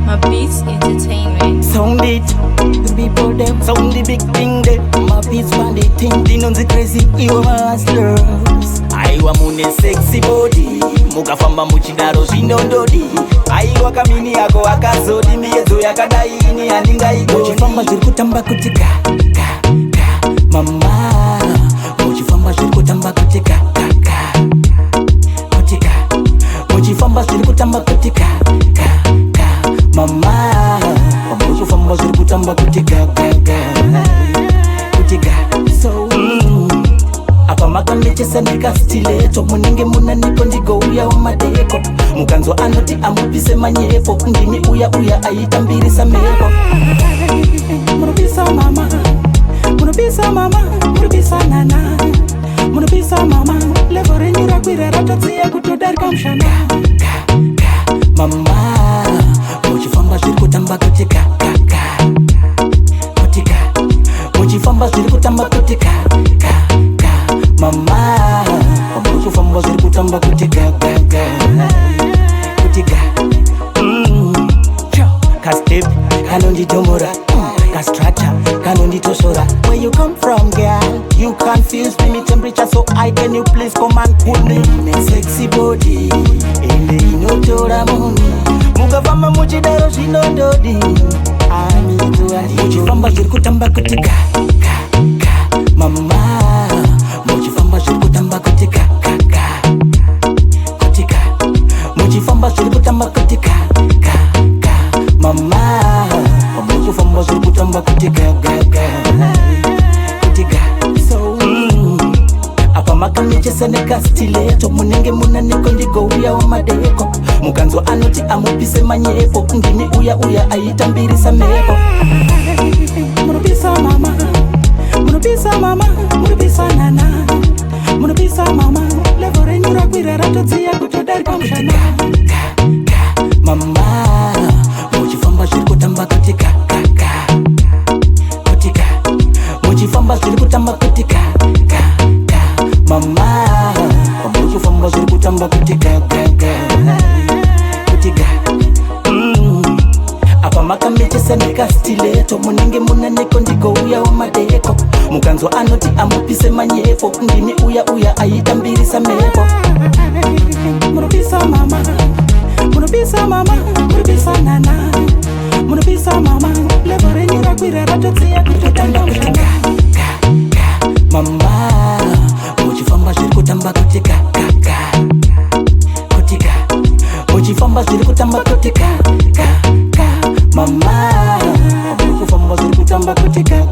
My Beats Entertainment. Sound it, the people them, sound the big thing them. My beats man they think, they know the crazy, you hustlers. Aiwa mune sexy body, Muchifamba muchidaro zvinondodi. Aiwa kamini yako akazodi, miedzo yakadai ini handingaigoni. Muchifamba zvirikutamba kuti ka, mama. Muchifamba zvirikutamba kuti ka, kuti ka. Muchifamba zvirikutamba kuti ka, mama. Muchifamba zvirikutamba kuti ka, kuti ka. So apa makandichesa ndikastileto munenge muna nipo ndigouya umadeko mukanzo anoti amupise manyepo ndimi uya aitambirisa mepo. Munopisa mama, munopisa mama, munopisa nana, munopisa mama, levo renyu rakwira ratodziya kutodarika mushana. Mama, muchifamba zvirikutamba kuti ka, kuti ka. Muchifamba zvirikutamba kuti ka, mama. Muchifamba zvirikutamba kuti ka, kuti ka. Kastep, kanonditomora, kastracha, kanonditosora. Where you come from, girl? You confuse me, me temperature so high. Can you please come and pull me? Sexy body, ende inotora mumi. Muchifamba muchidaro zvinondodi. Muchifamba zvirikutamba kuti ka, mama. Muchifamba zvirikutamba kuti ka, kuti ka. Muchifamba zvirikutamba kuti ka, mama. Muchifamba zvirikutamba kuti ka, kuti ka. So apa makanichesa nekastileto munenge muna niko ndigouya umadeko mukanzo anoti amupise manyepo ndini uya aitambirisa mepo. Munopisa mama, munopisa mama, munopisa nana, munopisa mama, levo renyu rakwira ratodziya kutodarika mushana. Mama, muchifamba zvirikutamba kuti ka, kuti ka. Muchifamba zvirikutamba kuti ka, mama. Muchifamba zvirikutamba kuti ka, kuti ka. Apa makamichesa nekastileto munenge muna neko ndigouya umadeko mukanzo anoti amupise manyepo ndini uya aitambirisa mepo. Munopisa mama, munopisa mama, munopisa nana, munopisa mama, levo renyu rakwira ratodziya kutodarika mushana. Mama, muchifamba zvirikutamba kuti ka, kuti ka. Muchifamba zvirikutamba kuti ka, mama. Muchifamba zvirikutamba kuti ka.